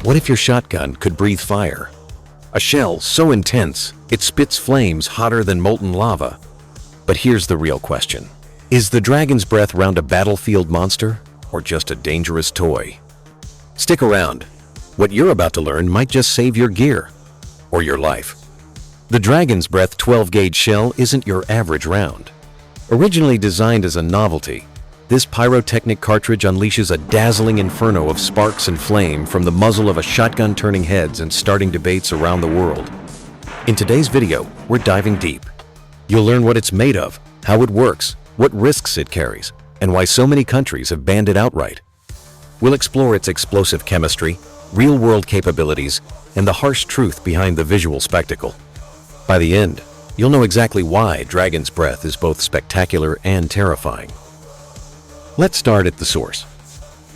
What if your shotgun could breathe fire? A shell so intense, it spits flames hotter than molten lava. But here's the real question. Is the dragon's breath round a battlefield monster, or just a dangerous toy? Stick around. What you're about to learn might just save your gear, or your life. The dragon's breath 12-gauge shell isn't your average round. Originally designed as a novelty, this pyrotechnic cartridge unleashes a dazzling inferno of sparks and flame from the muzzle of a shotgun, turning heads and starting debates around the world. In today's video, we're diving deep. You'll learn what it's made of, how it works, what risks it carries, and why so many countries have banned it outright. We'll explore its explosive chemistry, real-world capabilities, and the harsh truth behind the visual spectacle. By the end, you'll know exactly why Dragon's Breath is both spectacular and terrifying. Let's start at the source.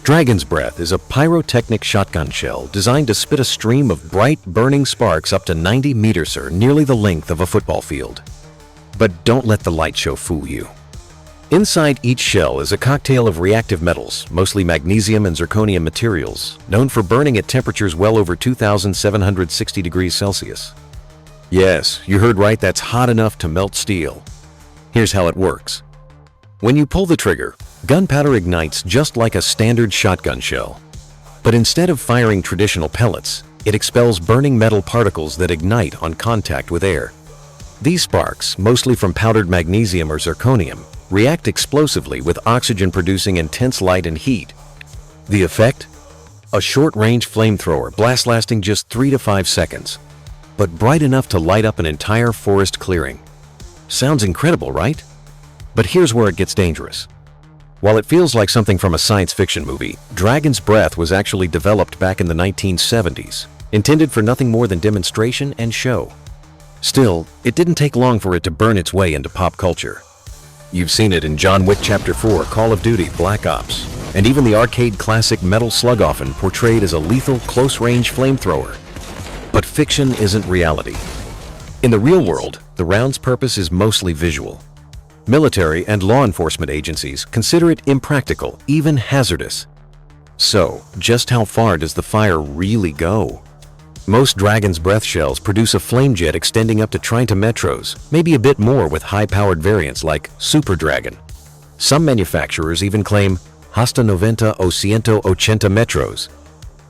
Dragon's Breath is a pyrotechnic shotgun shell designed to spit a stream of bright, burning sparks up to 90 meters, or nearly the length of a football field. But don't let the light show fool you. Inside each shell is a cocktail of reactive metals, mostly magnesium and zirconium materials, known for burning at temperatures well over 2,760 degrees Celsius. Yes, you heard right, that's hot enough to melt steel. Here's how it works. When you pull the trigger, gunpowder ignites just like a standard shotgun shell. But instead of firing traditional pellets, it expels burning metal particles that ignite on contact with air. These sparks, mostly from powdered magnesium or zirconium, react explosively with oxygen, producing intense light and heat. The effect? A short-range flamethrower, blast lasting just 3 to 5 seconds, but bright enough to light up an entire forest clearing. Sounds incredible, right? But here's where it gets dangerous. While it feels like something from a science fiction movie, Dragon's Breath was actually developed back in the 1970s, intended for nothing more than demonstration and show. Still, it didn't take long for it to burn its way into pop culture. You've seen it in John Wick Chapter 4, Call of Duty, Black Ops, and even the arcade classic Metal Slug, often portrayed as a lethal, close-range flamethrower. But fiction isn't reality. In the real world, the round's purpose is mostly visual. Military and law enforcement agencies consider it impractical, even hazardous. So, just how far does the fire really go? Most Dragon's Breath shells produce a flame jet extending up to 30 metros, maybe a bit more with high-powered variants like Super Dragon. Some manufacturers even claim hasta 90 o 180 metros.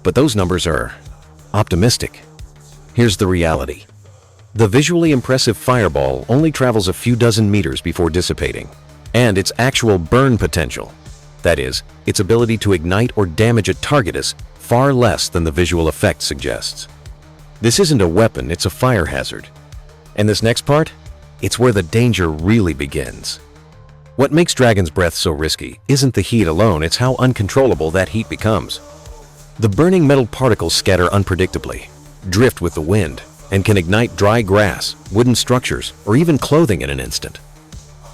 But those numbers are optimistic. Here's the reality. The visually impressive fireball only travels a few dozen meters before dissipating, and its actual burn potential, that is, its ability to ignite or damage a target, is far less than the visual effect suggests. This isn't a weapon, it's a fire hazard. And this next part? It's where the danger really begins. What makes Dragon's Breath so risky isn't the heat alone, it's how uncontrollable that heat becomes. The burning metal particles scatter unpredictably, drift with the wind, and can ignite dry grass, wooden structures, or even clothing in an instant.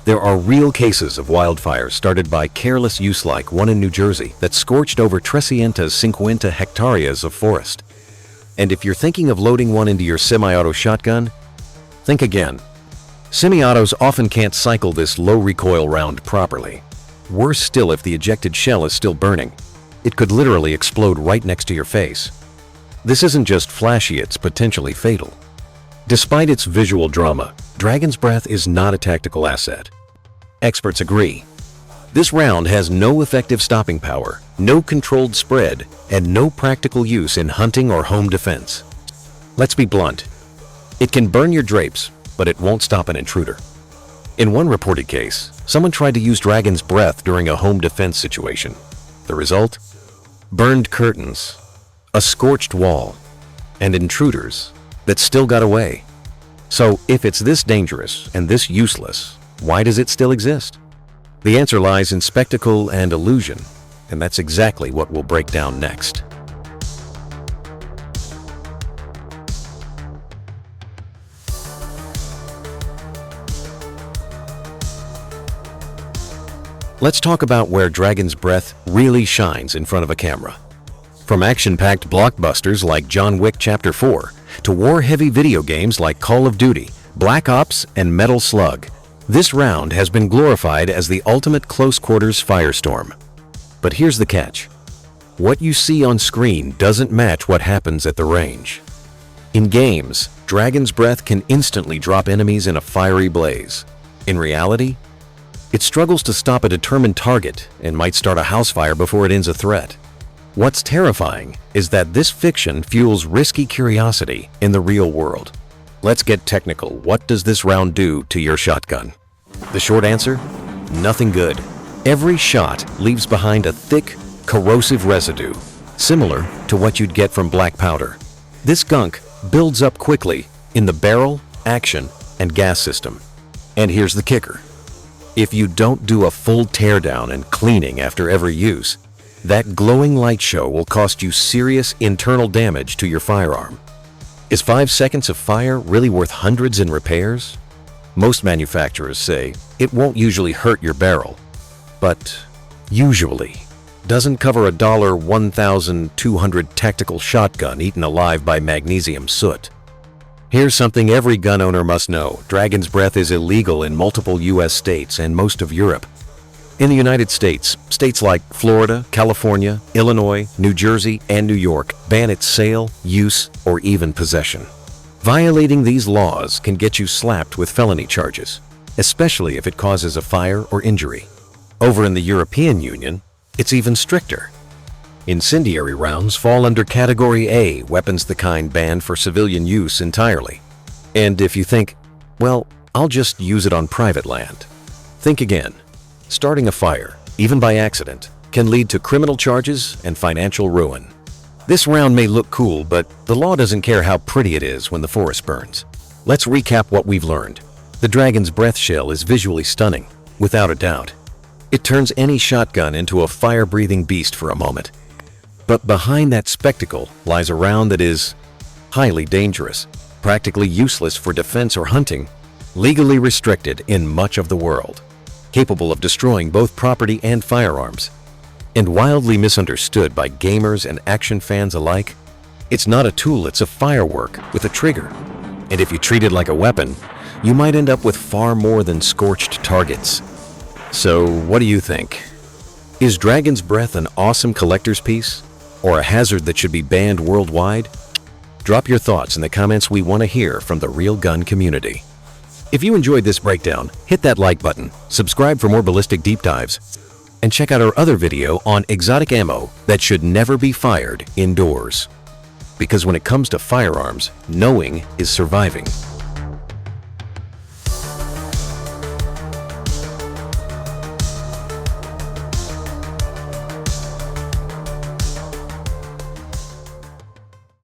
There are real cases of wildfires started by careless use, like one in New Jersey that scorched over 350 hectares of forest. And if you're thinking of loading one into your semi-auto shotgun, think again. Semi-autos often can't cycle this low-recoil round properly. Worse still, if the ejected shell is still burning, it could literally explode right next to your face. This isn't just flashy, it's potentially fatal. Despite its visual drama, Dragon's Breath is not a tactical asset. Experts agree. This round has no effective stopping power, no controlled spread, and no practical use in hunting or home defense. Let's be blunt. It can burn your drapes, but it won't stop an intruder. In one reported case, someone tried to use Dragon's Breath during a home defense situation. The result? Burned curtains, a scorched wall, and intruders that still got away. So if it's this dangerous and this useless, why does it still exist? The answer lies in spectacle and illusion, and that's exactly what we'll break down next. Let's talk about where Dragon's Breath really shines in front of a camera. From action-packed blockbusters like John Wick Chapter 4 to war-heavy video games like Call of Duty, Black Ops, and Metal Slug, this round has been glorified as the ultimate close-quarters firestorm. But here's the catch. What you see on screen doesn't match what happens at the range. In games, Dragon's Breath can instantly drop enemies in a fiery blaze. In reality, it struggles to stop a determined target and might start a house fire before it ends a threat. What's terrifying is that this fiction fuels risky curiosity in the real world. Let's get technical. What does this round do to your shotgun? The short answer? Nothing good. Every shot leaves behind a thick, corrosive residue, similar to what you'd get from black powder. This gunk builds up quickly in the barrel, action, and gas system. And here's the kicker. If you don't do a full teardown and cleaning after every use, that glowing light show will cost you serious internal damage to your firearm. Is 5 seconds of fire really worth hundreds in repairs? Most manufacturers say it won't usually hurt your barrel, but usually doesn't cover a $1,200 tactical shotgun eaten alive by magnesium soot. Here's something every gun owner must know. Dragon's Breath is illegal in multiple US states and most of Europe. In the United States, states like Florida, California, Illinois, New Jersey, and New York ban its sale, use, or even possession. Violating these laws can get you slapped with felony charges, especially if it causes a fire or injury. Over in the European Union, it's even stricter. Incendiary rounds fall under Category A, weapons the kind banned for civilian use entirely. And if you think, well, I'll just use it on private land, think again. Starting a fire, even by accident, can lead to criminal charges and financial ruin. This round may look cool, but the law doesn't care how pretty it is when the forest burns. Let's recap what we've learned. The Dragon's Breath shell is visually stunning, without a doubt. It turns any shotgun into a fire-breathing beast for a moment. But behind that spectacle lies a round that is highly dangerous, practically useless for defense or hunting, legally restricted in much of the world, capable of destroying both property and firearms, and wildly misunderstood by gamers and action fans alike. It's not a tool, it's a firework with a trigger. And if you treat it like a weapon, you might end up with far more than scorched targets. So what do you think? Is Dragon's Breath an awesome collector's piece, or a hazard that should be banned worldwide? Drop your thoughts in the comments. We want to hear from the real gun community. If you enjoyed this breakdown, hit that like button, subscribe for more ballistic deep dives, and check out our other video on exotic ammo that should never be fired indoors. Because when it comes to firearms, knowing is surviving.